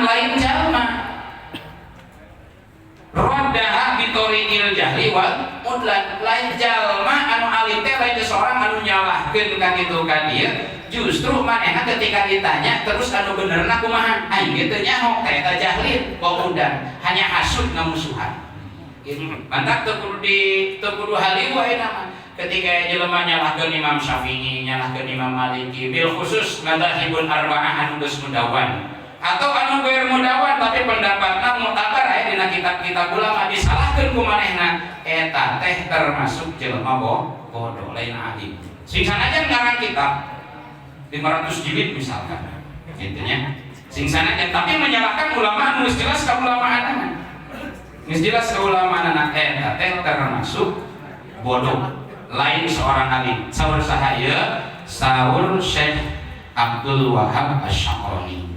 lain jalma. Rodaha bitoriil jahli wal mudlan, lain jalma anu alim teh lain seorang anu nyalahkeun ka kitu ka dieu. Justru manehna ketika ditanya terus anu benerna kumaha, aing ge teu nyaho teh eta jahlin wa mudlan, hanya hasud ngamusuhan. Mantap teu kudu haliwa eta mah. Ketika jelema nyalahkeun Imam Syafi'i, nyalahkeun Imam Maliki, bil khusus madzhabul arba'ah anu geus mudawan atau anu ber mudawan tapi pendapatna mutabar aya dina kitab-kitab ulama disalahkeun ku manehna, eta teh termasuk jelema bodoh lain alim. Sing sanajan ngarang kitab 500 jilid misalkan, gitu nya. Sing sanajan tapi menyalahkan ulama anu geus jelas kaulamaanna. Geus jelas kaulamaanna eta teh termasuk bodoh. Lain seorang alim. Saur saha ieu? Saur Syekh Abdul Wahab Asy-Syaqrani.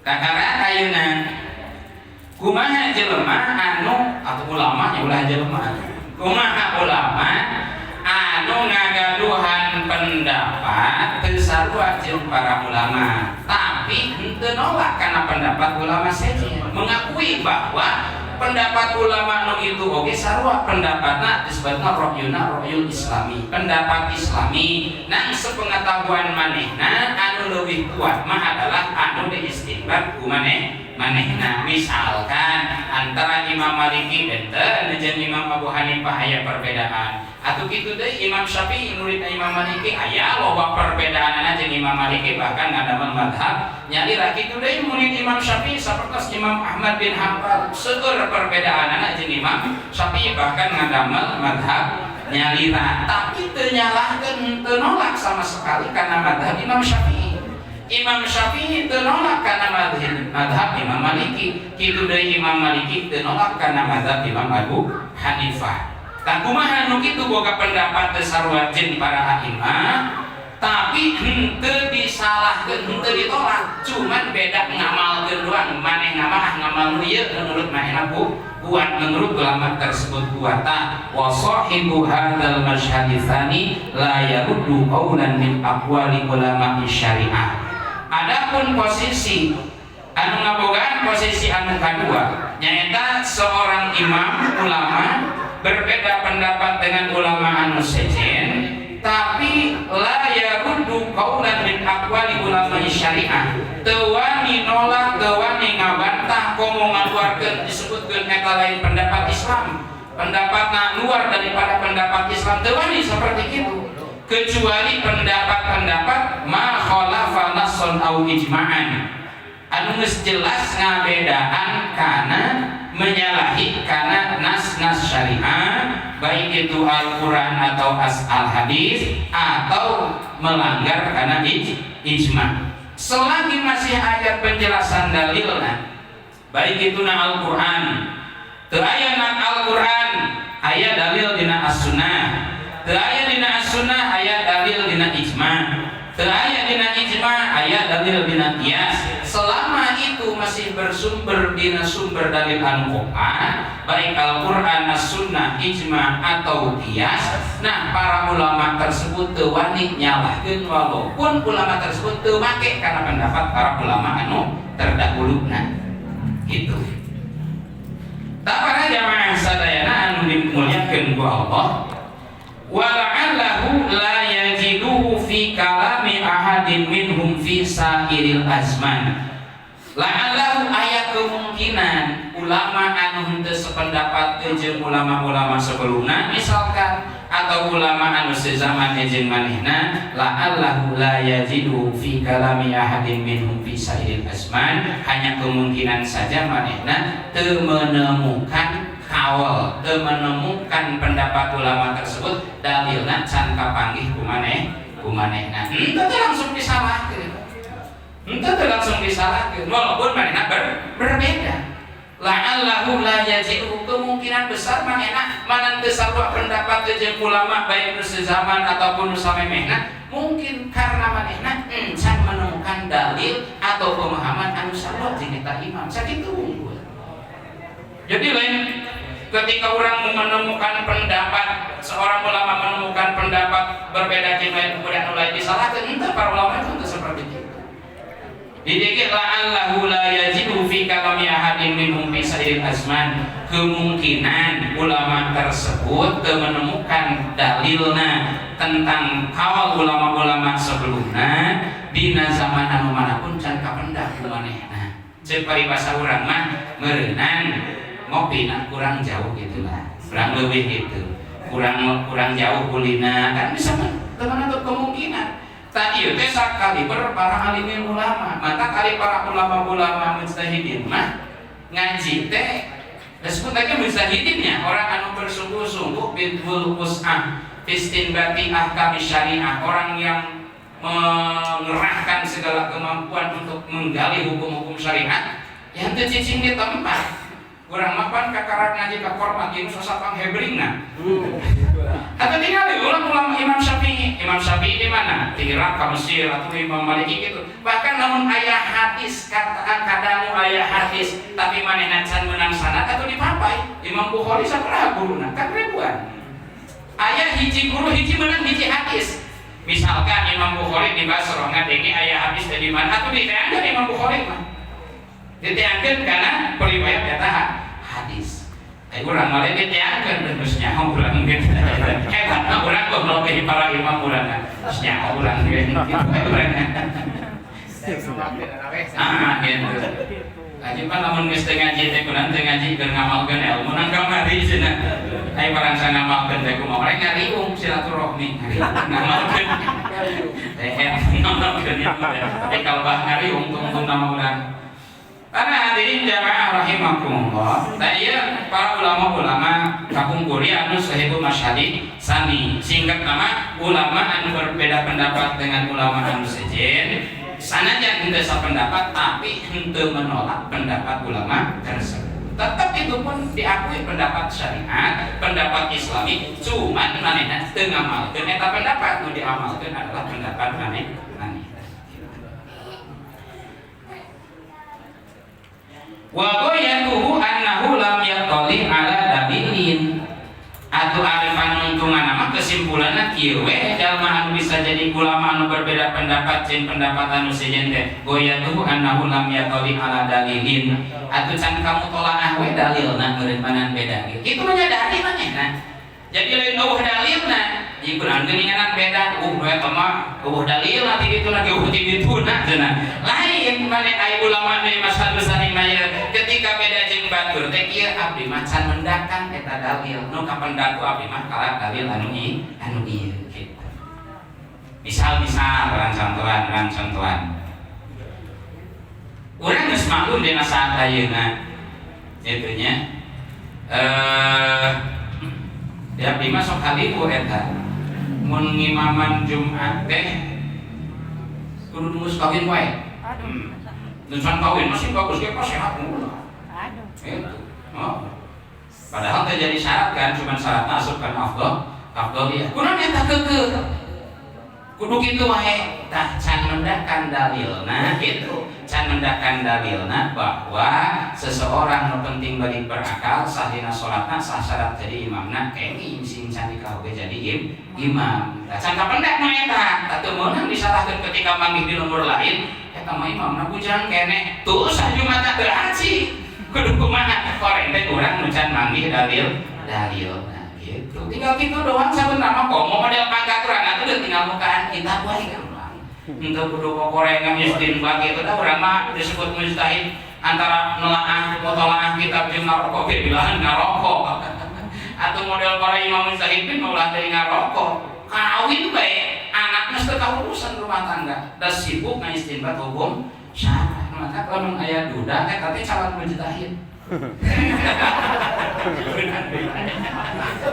Kakara ayeuna kumaha jelema anu atau ulama nya ulah jelema. Kumaha ulama anu ngagaduhan pendapat teu sarua jeung para ulama, tapi henteu nolak kana pendapat ulama sejen, mengakui bahwa pendapat ulama anu itu oge sarua pendapatna disebutna ra'yul islami, pendapat islami. Nang sepengetahuan manehna anu leuwih kuat mah adalah anu diistinbat ku manehna. Misalkan antara Imam Maliki benten jeung Imam Abu Hanifah aya perbedaan, atuh kitu deui Imam Syafi'i murid Imam Maliki aya loba perbedaanna jeung Imam Maliki, bahkan ngadamel madhab nyalira kitu deui murid Imam Syafi'i sapertos Imam Ahmad bin Hanbal seueur perbedaanna jeung Imam Syafi'i, bahkan ngadamel madhab nyalira, tapi teu nyalahkeun, teu nolak sama sekali karena madhab Imam Syafi'i. Imam Syafi'i teu nolak karena madhab Imam Maliki, kitu deui Imam Maliki teu nolak karena madhab Imam Abu Hanifah. Tah kumaha nu kitu boga pendapat teu sarua jeung para a'imah, tapi henteu disalahkeun, henteu ditolak, cuman beda ngamalkeun doang. Manehna mah ngamal ieu menurut manehna kuat, menurut ulama tersebut kuat. Wa sahibu hadzal masyhadi tsani la yaruddu qaulan min aqwali ulama syariah. Adapun posisi anu ngabogaan posisi anu kadua nyaeta seorang imam ulama berbeda pendapat dengan ulama anu sejen, tapi la yaruddu qaulan min aqwali ulama syariah, teu wani nolak, teu wani ngabantah, komo ngaluarkeun disebutkeun eta lain pendapat Islam, pendapatna luar daripada pendapat Islam, teu wani seperti itu, kecuali pendapat-pendapat ma khalafa nassan au ijma'an anu geus jelas ngabedaan kana menyalahi kana nas-nas syariah, baik itu Al-Quran atau Al-Hadis, atau melanggar kana ijma. Selagi masih ada penjelasan dalilna, baik itu na Al-Quran, teu aya na Al-Quran aya dalil dina As-Sunnah, teu aya dina As-Sunnah aya dalil dina ijma, teu aya dina ijma aya dalil dina qiyas. Selama itu masih bersumber dina sumber dalil anu Quran, baik Al-Quran, As-Sunnah, ijma atau qiyas, nah para ulama tersebut teu wani nyalahkeun walaupun ulama tersebut teu make karena pendapat para ulama anu terdahuluna. Gitu. Tapana jamaah sadayana anu dimuliakeun ku Allah, wala'allahu la yajiduhu fi kalami ahadin minhum fi sa'iril azman. La'allahu aya kemungkinan ulama anu henteu sependapat jeung ulama-ulama sebelumna misalkan, atau ulama anu sezaman jeung manehna, la'allahu la yajiduhu fi kalami ahadin minhum fi sa'iril azman, hanya kemungkinan saja manehna teu menemukan awal, teu menemukan pendapat ulama tersebut dalilna can kapanggih kumanehna. Henteu langsung disalahkeun. Henteu langsung disalahkeun walaupun manehna berbeda. La'allahu la yajidu, kemungkinan besar manehna manan teu sarua pendapat jeung ulama baik nu sezaman ataupun nu samemehna, mungkin karena manehna can menemukan dalil atau pemahaman anu sarua jeung eta imam. Sakitu unggul. Jadi lain ketika orang menemukan pendapat, seorang ulama menemukan pendapat berbeda jeung lain kemudian lain disalahkeun, henteu para ulama itu seperti itu. Didikit la'allahu la yajidu ketika lam yahadin minhum fi sairil azman, kemungkinan ulama tersebut menemukan dalilna tentang kawal ulama-ulama sebelumnya dina zaman anu manapun can kapendak manehna. Ceuk paribasa urang mah meureunnan ngopina kurang jauh gitulah. Kurang leuwih gitu. Kurang jauh kulina kan bisa teman untuk kemungkinan. Tadi teh sakaliber para alimin ulama, maka kali para ulama-ulama mujtahidin mah ngaji teh disebut aja mujtahidinnya orang anu bersungguh-sungguh bidul us'ah istinbati ahkam syariah, orang yang mengerahkan segala kemampuan untuk menggali hukum-hukum syariat yang teu cicing di tempat. Urang mapan kakarak ngaji ka format ieu sasapang hebringna. Atau tinggal ulama Imam Syafi'i. Imam Syafi'i di mana? Di Irak, ka Mesir atau Imam Maliki gitu. Bahkan namun ayah hadis kadang ayah hadis tapi manehna can menang sanad atau dipapai. Imam Bukhari sabaraha guruna? Kan ribuan. Ayah hiji guru hiji menang hiji hadis. Misalkan Imam Bukhari di Basra ngadenge ayah hadis dari mana atau diteangkeun Imam Bukhari mah. Diteangkeun karena periwayat eta hadis. Urang mah diteangkeun terus nyaho urang ge. Hebat mah urang goblok ke para imam urang. Terus nyaho urang ge. Gitu. Aji pan lamun geus teu ngaji teh kunaon teu ngaji keur ngamalkeun ilmu nang kamari cenah. Ai barang sa ngamalkeun teh kumaha rek ngariung silaturahmi. Ngamalkeun. Teh ngamalkeun ya. Kalau bah ngariung tungtung nama urang. Karena hadirin jamaah rahimakumullah, saya para ulama-ulama kapungkuri anu sahibu masyhadi sami singkat nama ulama anu berbeda pendapat dengan ulama anu sejen sanajan henteu sapendapat tapi henteu menolak pendapat ulama tersebut. Tetap itu pun diakui pendapat syariat, pendapat islami, cuman manehna teu ngamalkeun eta pendapat, nu diamalkeun adalah pendapat manehna. Wa ghayatuhu annahu lam yattali ala dalilin atau arifan untungan nama kesimpulanna kieu we jalma anu bisa jadi ulama anu berbeda pendapat jeung pendapat anu sejen teh ghayatuhu annahu lam yattali ala dalilin atuh can kamu tolaah we dalilna meureun manan beda kitu mah nyadari manehna jadi lain eueuh dalilna jikuran geuninganan beda eta mah eueuh dalil nanti ditu lagi eueuh ti dituna cenah lain maneh aya ulama deui masyhadu sanimaya ketika beda jeung batur teh kieu abdi mah can mendakan eta dalil nu kapendaku abdi mah kalah dalil anu ieu kitu misal contohan urang geus maklum dina saat ayeuna kitu nya ya abdi mah sok haliku eta mun ngimaman Jumat teh kudu nunggu kawin wae. Aduh. Can kawin masih bagus ge pas sehat mulu. Aduh. Gitu. Oh. Padahal teh jadi syarat kan cuma syaratna asupkan afdal ya. Kunaon eta keukeuh. Kudu kitu wae tah can mendakan dalilna gitu. Can mendakan dalilna bahwa seseorang nu penting bari berakal sahdina salatna sah syarat jadi imamna kenging sing can dikaoge jadi imam. Tah can kapendak mah eta, teu meunang disalahkeun ketika manggih di lembur lain eta mah imamna bujang keneh. Tuh sah Jumatna teu haji. Kudu kumaha? Koreng teh urang nu can manggih dalil. Gitu. Tinggal gitu doang sabenerna mah komo model pangkaturan atuh tinggal mukaan kitab wae gampang. Henteu kudu kokorengan istinbat kitu da urang mah disebut mujtahid antara nelaah mutalaah kitab jeung ngarokok ge bilahan ngarokok. Atuh model para imam mujtahidin maulah teh ngarokok. Kawin bae anakna teu kaurusan rumah tangga da sibuk ngaistinbat hukum syar'i. Maka lamun aya duda eta teh calon mujtahid.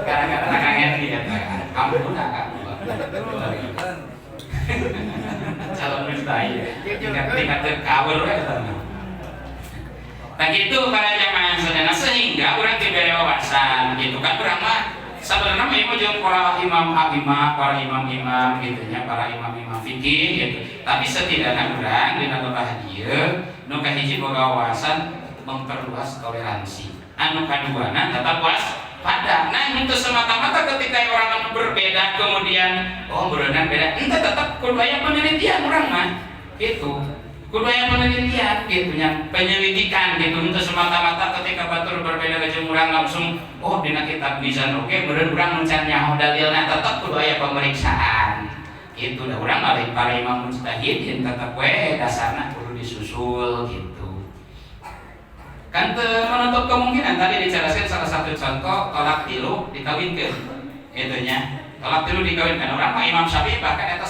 Gara-gara kangen dia kamu udah kan calon mustahil tingkat terkawal nah gitu para jamaah saudara sehingga orang diberi wawasan gitu kan orang mah sebenarnya memang jeung para imam-imam gitu nya para imam-imam fikih gitu tapi setidaknya orang dina babah dieu nu kahiji boga wawasan memperluas toleransi anu kaduana tetap waspada. Nah itu semata-mata ketika orang anu berbeda kemudian berenang beda ente tetap kudu aya penelitian urang mah gitu kudu aya penelitian gitu nya, penyelidikan gitu, untuk semata-mata ketika batur berbeda jeung urang langsung dina kitab mizan meureun urang mencan nyaho dalilna, tetep kudu aya pemeriksaan gitu. Da urang balik para imam mujtahid tetep we dasarna kudu disusul gitu. Kan menutup kemungkinan tadi dijelaskan salah satu contoh tolak tilu dikawinkeun itu nya. Tolak tilu dikawinkan orang mah Imam Syafi'i bahkan eta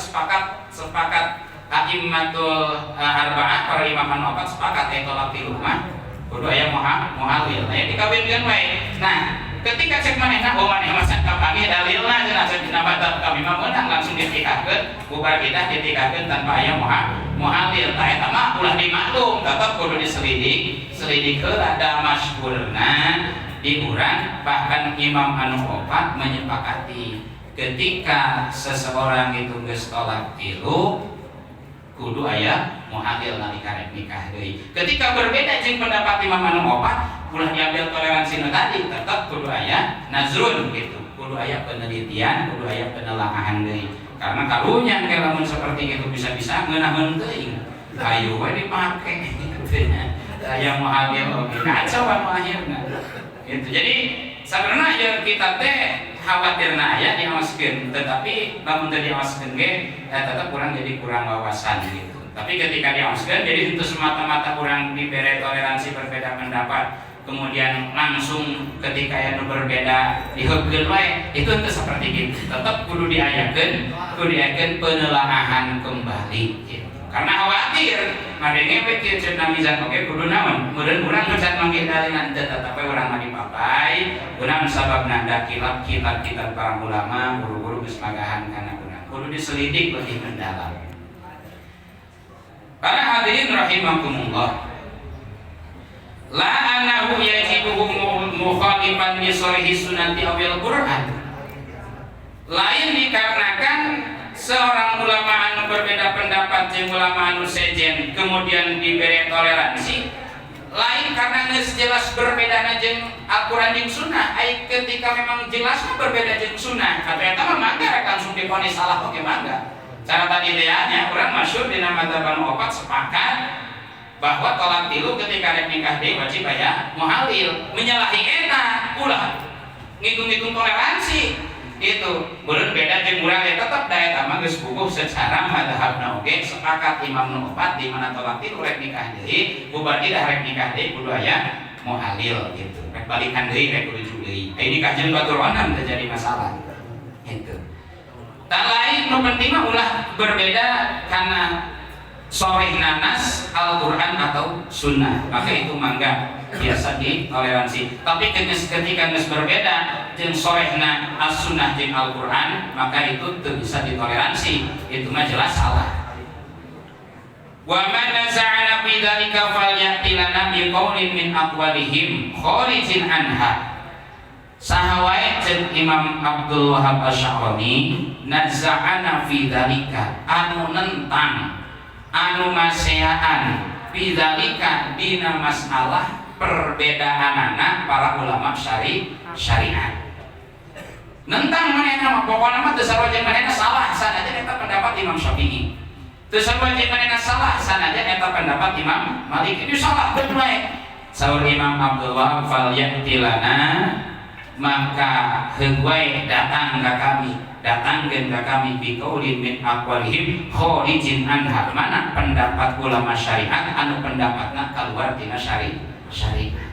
sepakat a'immatul arba'ah, para imam anu opat sepakat tolak tilu mah kudu aya muhalil aya dikawinkeun we. Nah, ketika cek manehna maneh masan ka kami dalilna cenah cek dina madzhab kami mah meunang langsung ditikakeun bubar bidah ditikakeun tanpa aya muhalil. Tah eta mah ulah dimaklum tetep kudu diselidik heula da masyhurna di urang bahkan imam anu opat menyepakati ketika seseorang itu geus tolak tilu kudu aya muhalil nalika rek nikah deui. Ketika berbeda jeung pendapat imam anu opat ulah diambil toleransi tadi, tetap kudu aya nazrun gitu, kudu aya penelitian, kudu aya penelaahan deui. Karena karunya ke lamun seperti itu bisa-bisa ngeunaheun teuing ayo we dipake gitu nya. Aya muhalil oge kacau anu akhirna gitu. Jadi sebenarnya ya kita teh khawatirna aya diawaskeun, tetapi lamun teu diawaskeun ge tetep kurang jadi kurang wawasan gitu. Tapi ketika diawaskeun jadi itu semata-mata kurang diberi toleransi berbeda pendapat, kemudian langsung ketika yang berbeda diheupkeun wae, itu teu seperti gitu. Tetep kudu diayakeun penelaahan kembali gitu. Karena khawatir madenge we kieu cenah mizan oge kudu naon meureun urang ngecat manggih dalilna teu tetapi urang mah dipapai urang sababna da kitab para ulama guru-guru geus magahan kana urang kudu diselidik lebih mendalam. Para hadirin rahimakumullah, la anahu yajibu mukhalifan li sharhi sunnati awil Qur'an, lain dikarenakan seorang ulama anu berbeda pendapat jeung ulama anu sejen kemudian diberi toleransi, lain karena geus jelas berbedana jeung Al-Qur'an jeung Sunnah. Ai ketika memang jelas berbeda jeung Sunnah atau eta mah mangga rek langsung diponis salah oge mangga. Cara tadi teh nya urang masyhur dina madzhab anu opat sepakat bahwa tolak tilu ketika rek nikah deui wajib aya muhalil. Menyalahi eta ulah ngitung-ngitung toleransi itu meureun beda jeung urang ya tetep da eta mah geus puguh secara madzhabna oge sepakat imam nu opat di mana tolak tilu rek nikah deui bubar idah rek nikah deui kudu aya muhalil gitu. Rek balikan deui rek rujuk deui. Ai nikah jeung batur onan terjadi masalah. Gitu. Tak lain nu penting mah ulah berbeda karena soreh nanas Al-Quran atau Sunnah, maka itu mangga biasa ditoleransi. Tapi ketika geus berbeda jeung sorehna As-Sunnah jeung Al-Quran, maka itu teu bisa ditoleransi, itu mah jelas salah. Wa man naza'ana fi dzalika falyati lana bi qaulin min aqwalihim kharijin anha. Sahawae jeung Imam Abdul Wahab Asy-Sya'rani naza'ana fi dzalika anu nentang anu maseaan bidzalika dina masalah perbedaanana para ulama syariat. Nentang manehna mah pokona mah teu sarua manehna salah sanajan eta pendapat Imam Syafi'i. Teu sarua manehna salah sanajan eta pendapat Imam Malik. Ini salah bener wae. Saur Imam Abdul Wahab fal ya'tilana, maka heuwai datang ka kami, datangkeun ka kami bi qaulin min aqwalihim kharijin anha, mana pendapat ulama syariat anu pendapatna kaluar tina syariat.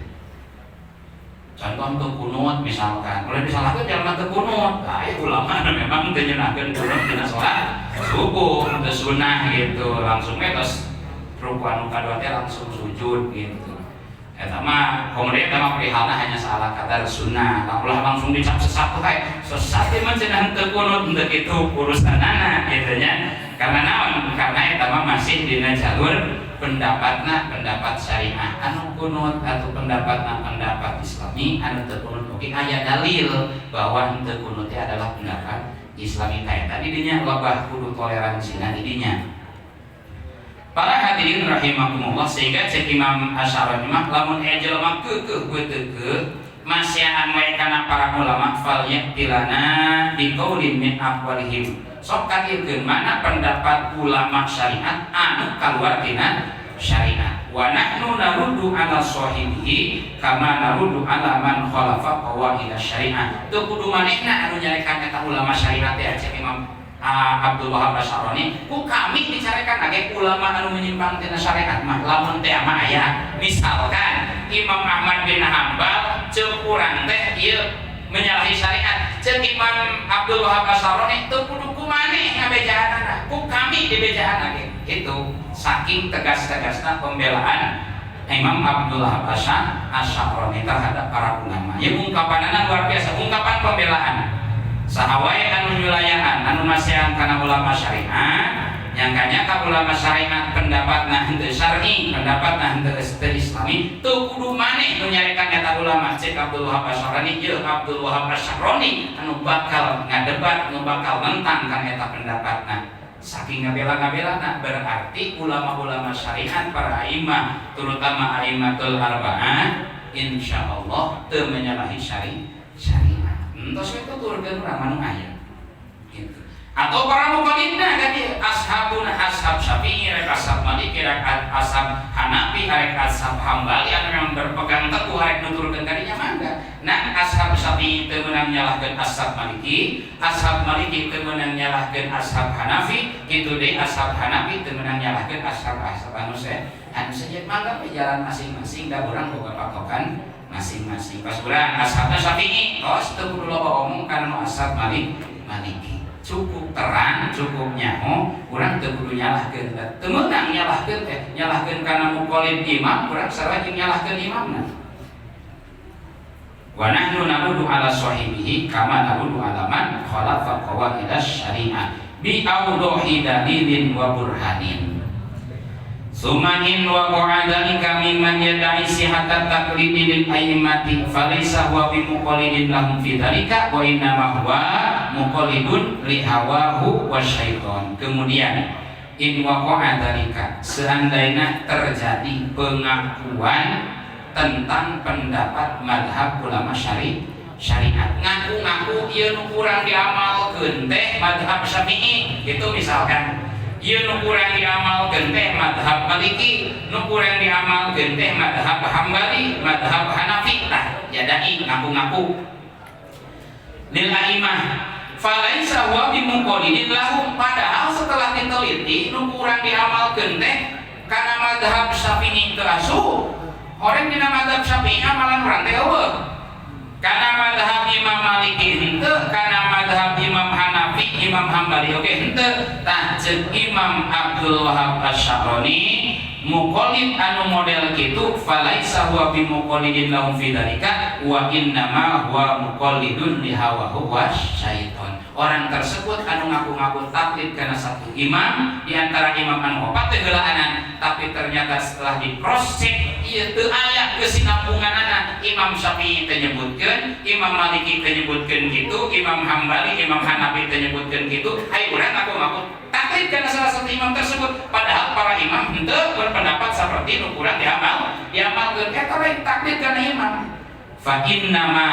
Contoh untuk kunut misalkan, boleh disalahkeun jalan teu kunut. Aya ulama memang teu nyeunahkeun kunut tina salat subuh teu sunah gitu, langsung tos ruku anu kadua teh langsung sujud gitu. Eta mah kemudian eta mah perihalna hanya salah kadar sunnah, ulah langsung dicap sesat wae. Sesat mah cenah teu kunut teu kitu urusanana kitu nya. Karena naon? Karena eta mah masih dina jalur pendapatna pendapat syariah anu kunut atau pendapatna pendapat Islami anu teu kunut oge aya dalil bahwa teu kunut adalah pendapat Islami. Kayak tadi dinya lobah kudu toleransinya didinya. Para hadirin rahimakumullah, sehingga cek Imam Asy-Sya'rani mah lamun aya jelema keukeuh beuteukeuh masyahan wae kana para ulama fal ya'tilana bi qaulin min aqwalihim. Sok kadirkeun mana pendapat ulama syariat anu kaluar tina syariat. Wa nahnu naruddu ala sahibihi kama naruddu ala man khalafa qawaid syariat. Teu kudu manehna anu nyarekan eta ulama syariat teh cek Imam Abdul Wahab Asy'arani, ku kami dicarekan age ulama anu menyimpang tina syariat mah lamun teh mah aya. Misalkan Imam Ahmad bin Hambal ceuk urang teh ieu menyalahi syariat, ceuk Imam Abdul Wahab Asy'arani teu kudu ku maneh ngabejaanana, ku kami dibejaan age. Itu saking tegas-tegasna pembelaan Imam Abdul Wahab Asy'arani terhadap para ulama. Ya ungkapanana luar biasa, ungkapan pembelaan. Sahawae anu nyulayahan anu nasihan kana ulama syariat, nyangkanya ka ulama syariat pendapatna henteu syar'i, pendapatna henteu islami, teu kudu maneh nu nyarekan eta ulama cek Abdul Wahab Asy'arani, ieu Abdul Wahab Asy'arani anu bakal ngadebat, anu bakal nentang kan eta pendapatna. Saking ngabela-ngabelana berarti ulama-ulama syariat para a'immah, terutama a'immatul arba'ah, insyaallah teu menyalahi syariat. Entos itu turun urang anu aya gitu. Atau para muqallidna kan ashabuna ashab Syafi'i, rek ashab Maliki, rek ashab Hanafi, rek ashab Hambali anu yang berpegang teguh rek nuturkeun kadinya mangga. Nah, ashab Syafi'i teu meunang nyalahkeun ashab Maliki, ashab Maliki teu meunang nyalahkeun ashab Hanafi, kitu deui ashab Hanafi teu meunang nyalahkeun ashab anu saja mangga jalan masing-masing da urang boga patokan masing-masing. Pas urang ashabna Syafi'i, tos teu kudu loba omong kana ashab Maliki. Cukup terang, cukup nyaho, urang teu kudu nyalahkeun. Teu meunang nyalahkeun teh, nyalahkeun kana muqallid imam, urang sareng nyalahkeun imamna. Wa nahnu narudu ala sahibihi kama narudu ala man khalafa qawaid syariah bi awdahi dalilin wa burhanin. Sumahin wa qa'adalika mimman yada'i sihatat taqlidi lil a'immati falaysa huwa bimuqallidin lahum fi dzalika wa innama huwa muqallidun li hawahu wasyaiton. Kemudian in wa qa'adalika, seandainya terjadi pengakuan tentang pendapat madhab ulama syariat, ngaku-ngaku ieu nu kurang diamalkeun teh madhab Syafi'i, itu misalkan ieu nu kurang diamalkeun teh madhab Maliki, nu kurang diamalkeun teh madhab Hambali, madhab Hanafi, tah yadai ngaku-ngaku lil a'immah falaisa huwa bimuqallidin lahum, padahal setelah diteliti nu kurang diamalkeun teh kana madhab Syafi'i teu asuh, horeng dina madhab Syafi'i amalan urang teh eueuh, kana madhab Imam Maliki henteu, kana madhab Imam Hanafi, Imam Hambali oke henteu. Tah ceuk Imam Abdul Wahab Asy'arani muqallid anu model kitu falaisa huwa bimuqallidin lahum fi dzalika wa innama huwa muqallidun li hawahu wasyaiton. Orang tersebut anu ngaku-ngaku taklid kana satu imam di antara imam anu opat teh heulaanan, tapi ternyata setelah di cross check ieu teu aya kesinambunganana. Imam Syafi'i teh nyebutkeun, Imam Maliki teh nyebutkeun kitu, Imam Hambali, Imam Hanafi teh nyebutkeun kitu, ai urang ngaku-ngaku taklid kana salah satu imam tersebut, padahal para imam henteu berpendapat seperti nu kurang diamalkeun. Eta lain taklid kana imam. Fa innama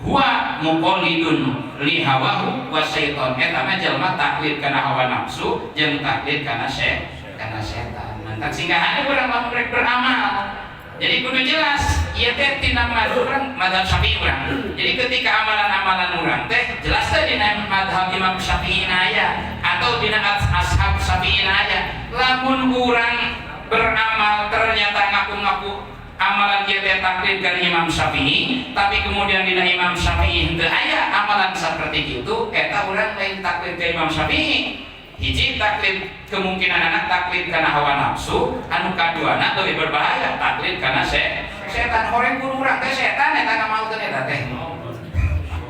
huwa muqallidun li hawahu wa syaiton. Eta mah jelema taklid kana hawa nafsu jeung taklid kana setan. Mantap singgahan urang lamun rek beramal. Jadi kudu jelas ieu teh tina mazhab Syafi'i urang. Jadi ketika amalan-amalan urang teh jelas teh dina mazhab Imam Syafi'i aya atau dina ashab Syafi'i aya. Lamun urang beramal ternyata ngaku-ngaku amalan dia teh taklid kana Imam Syafi'i, tapi kemudian dina Imam Syafi'i henteu aya amalan seperti kitu, eta urang lain taklid ka Imam Syafi'i. Hiji taklid kemungkinan anak taklid kana hawa nafsu, anu kaduana leuwih berbahaya taklid kana setan. Horeng guru urang teh setan eta ngamalkeun eta teh.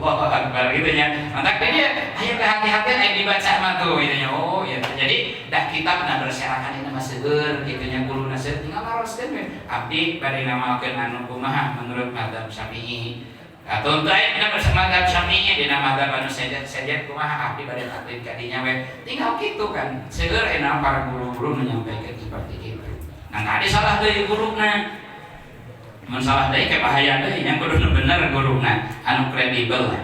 Allahu akbar gitu nya. Mantap dia aya kehati-hatian aya dibaca mah tuh gitu nya. Oh ya. Jadi dah kitabna berserahan dina mah seueur kitu nya guruna seueur tinggal laroskeun we. Abdi bade ngamalkeun anu kumaha menurut mazhab Syafi'i. Atau teh dina mazhab Syafi'i dina mazhab anu sajad kumaha abdi bade taklid ka dinya we. Tinggal kitu kan. Seueur enak para guru-guru menyampaikan seperti itu. Nah tadi salah deui guruna. Masalah deui ke bahaya deui nya kudu bener guruna anu kredibel lah.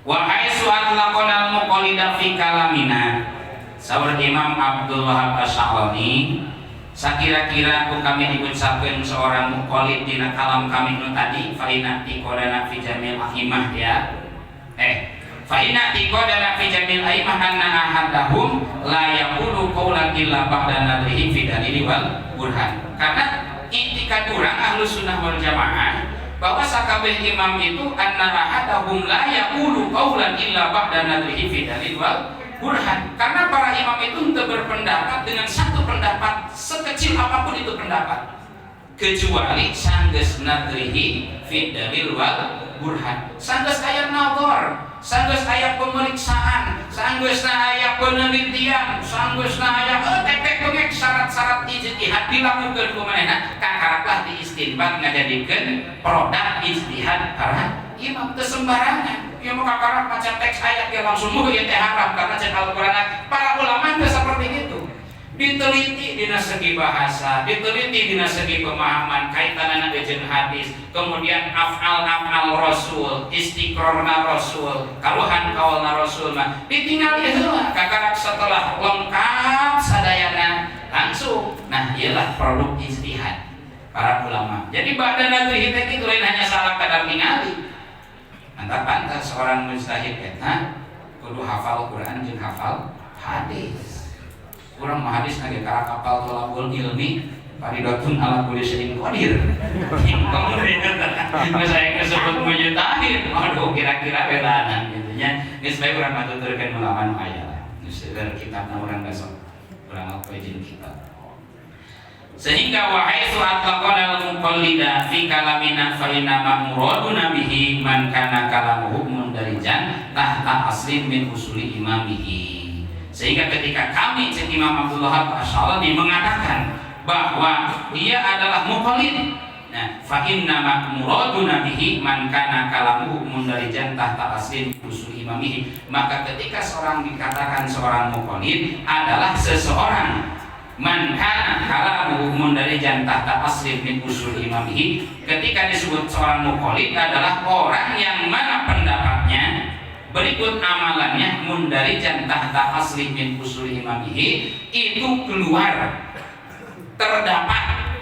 Wa haitsu atlaqana al-muqallida fi kalamina, Saur Imam Abdul Wahab Asy'arani, sakira-kira ku kami diucapkeun seorang muqallid dina kalam kami nu tadi, fa inna tiqadana fi jamil aimah ya. Fa inna tiqadana fi jamil aimah anna ahadahum la yaqulu qawlan illa ba'da nadrihi fi dalil wal burhan. Karena i'tikad urang Ahlus Sunnah wal Jamaah bahwa sakabeh imam itu anna ahadahum la yaqulu qawlan illa ba'da nadrihi fi dalil wal burhan. Karena para imam itu untuk berpendapat dengan satu pendapat sekecil apapun itu pendapat, kecuali sanggeus nadrihi fi dalil wal burhan. Sanggeus aya nazar, sanggeus aya pemeriksaan, sanggeus aya penelitian, sanggeus aya tepek bengek syarat-syarat ijtihad dilakukeun ku manehna, kakaraklah diistinbat ngajadikeun produk ijtihad para imam teu sembarangan. Ieu mah kakarak maca teks ayat ya langsung muga ieu teh haram karena cek Al-Qur'an. Para ulama teh seperti itu. Diteliti dina segi bahasa, diteliti dina segi pemahaman kaitanana jeung hadis, kemudian af'al Rasul, istiqrarna Rasul, kaluhan kaulna Rasul mah ditinggali heula kakarak setelah lengkap sadayana langsung. Nah, iyalah produk ijtihad para ulama. Jadi ba'da nadrihi teh kitu lain hanya salah kadar ningali. Mantap seorang mujtahid eta kudu hafal Quran jeung hafal hadis. Urang mah hadis nage karak hafal tolabul ilmi faridatun ala kulli syai'in qadir. Kemudian saya kesebut mujtahid. Aduh kira-kira belanan gitu nya. Geus bae urang matuturkeun mulaman aya. Geus kitabna urang besok. Urang apa izin kitab. Sehingga wahai suat laqanal muqallida fi kalamina fa inna ma'muraduna bihi man kana kalamuhu mundarijan tahta aslin min usuli imamihi. Sehingga ketika kami cek Imam Abdul Wahab Asy'arani mengatakan bahwa dia adalah muqallid, nah fa inna ma'muraduna bihi man kana kalamuhu mundarijan tahta aslin min usuli imamihi, maka ketika seorang dikatakan seorang muqallid adalah seseorang man kana kalamuhu mundarijan tahta aslin min usul imamihi. Ketika disebut seorang muqallid adalah orang yang mana pendapatnya berikut amalannya mundarijan tahta aslin min usul imamihi, itu keluar terdapat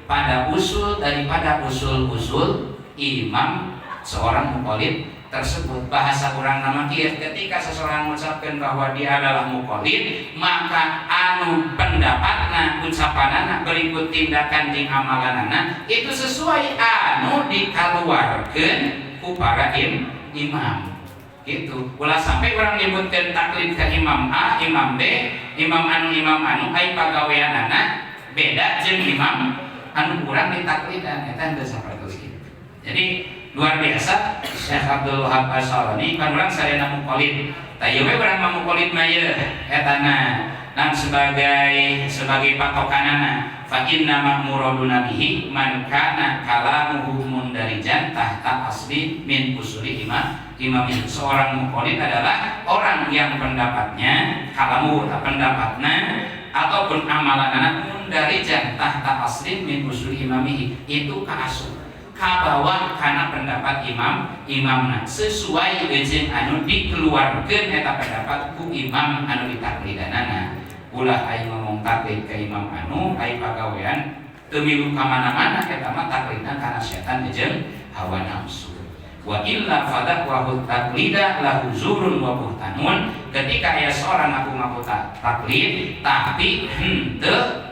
pada usul daripada usul-usul imam seorang muqallid tersebut. Bahasa kurang nama kieu, ketika seseorang mengucapkan bahwa dia adalah muqallid, maka anu pendapatna ucapanana berikut tindakan jeung amalanana itu sesuai anu dikaluarkeun ku para imam gitu. Ulah sampai orang nyebutkeun taklid ka imam A, imam B, imam anu ai pagaweanana beda jeung imam anu urang ditaklidan, eta teu sapertos kitu. Jadi luar biasa Syekh Abdul Wahab Asy'arani kan urang sadayana muqallid. Tah ieu we urang mah muqallid mah ieu etana dan sebagai patokanana fa inna ma'muraduna bihi man kana kalamuhu mundarijan tahta asli min usuli imam. Seorang muqallid adalah orang yang pendapatnya pendapatnya ataupun amalanana mundarijan tahta asli min usuli imamihi, itu kaasup kabawa karena pendapat imamna sesuai jeung anu dikeluarkeun eta pendapat ku imam anu ditaklidanana. Ulah aya ngomong taklid ka imam anu aya pagawean teu milu ka mana-mana, eta mah taklidna kana setan jeung hawa nafsu. Wa illa fadaqwa taklida lahu zurun wa buhtanun. Ketika aya seorang ngaku-ngaku taklid tapi henteu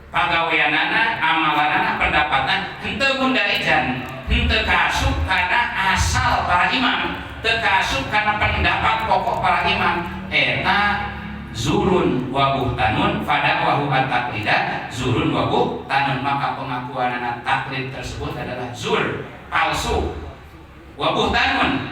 pagaweanana, amalanana, pendapatna henteu mundarijan, henteu kaasup karena asal para imam, teu kaasup karena pendapat pokok para imam, eta zurun wa buhtanun. Fadaqwahu at-taqlida zurun wa buhtanun, maka pengakuanana taklid tersebut adalah zur, palsu. Wa buhtanun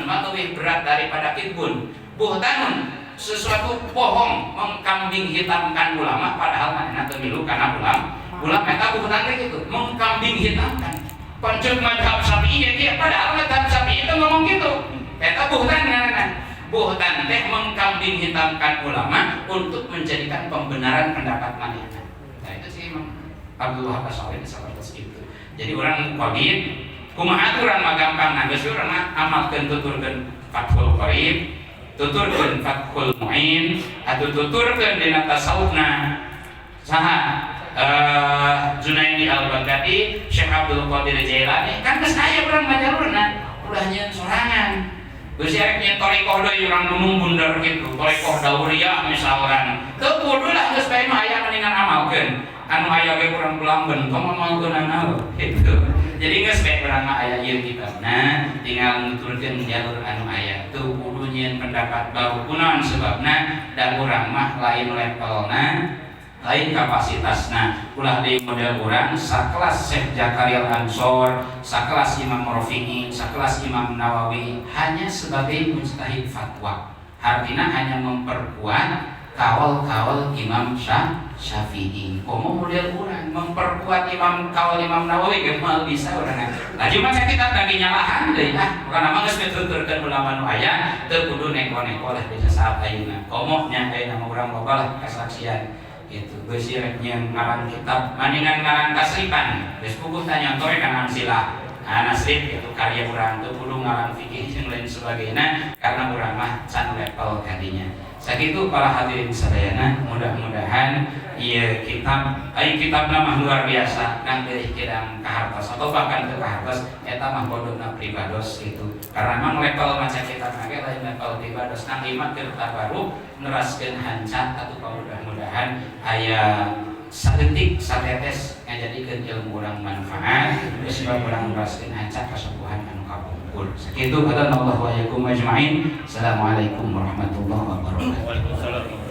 mah lebih berat daripada kitbun. Buhtanun sesuatu bohong, mengkambing hitamkan ulama, padahal manehna teu milu kana ulama eta buhtan teh kitu, mengkambing hitamkan. Pancet mazhab Syafi'i dia, padahal mazhab Syafi'i itu ngomong gitu. Eta buhtan ngaranna. Buhtan teh mengkambing hitamkan ulama untuk menjadikan pembenaran pendapat manehna. Nah itu sih Imam Abdul Wahab Asy'arani seperti itu. Jadi orang muqallid kumaha aturan mah gampang, geus urang amalkeun tuturkeun Fathul Qarib, tuturkeun Fathul Muin atau tuturkeun dina tasawufna saha Junaidi Al-Baghdadi, Syekh Abdul Qadir Jailani kan geus aya urang majalurna ulah nyeun sorangan. Geus arek nyeun thariqah deui urang gunung bundar kitu, thariqah dauriyah misalkan. Teu kudu lah geus bae nu aya mendingan amalkeun. Anu aya ge urang pulambeun, tong amalkeun anaon kitu. Jadi geus bae urang mah aya ieu kitabna, tinggal nuturkeun jalur anu aya. Teu kudu nyeun pendapat baru kunaon sebabna da urang mah lain levelna lain kapasitasna. Ulah deui model urang sakelas Syekh Zakaria Al-Ansor, sakelas Imam Rafi'i, sakelas Imam Nawawi hanya sebagai mujtahid fatwa. Artinya hanya memperkuat kawal-kawal Imam Syafi'i. Komo model urang memperkuat kawal Imam Nawawi ge moal bisa urang. Laju maca kitab lagi nyalahan deui bukan mah geus dituturkeun ulama nu aya, teu kudu neko-neko lah di saat ayeuna. Komo nya aya nama urang loba lah kasaksian. Itu geus yang ngaran kitab maningan ngaran kasripan geus puguh tanya tore kana silah nasrib itu karya urang teu kudu ngaran fikih jeung lain sebagainya karena urang mah can level kadinya. Sakitu para hadirin sadayana, mudah-mudahan ieu kitabna mah luar biasa dan dari kidang kahartos atau bahkan teu kahartos eta mah bodona pribados itu. Karena memang level maca kitab ge lain level pribados nang iman keur tabaruk neraskeun hancat atau mudah-mudahan aya saeutik satetes ngajadikeun ilmu urang manfaat sebab urang neraskeun hancat kasembuhan anu kapungkur. Sakitu hadanallahu wa iyyakum ajmain. Assalamualaikum warahmatullahi wabarakatuh.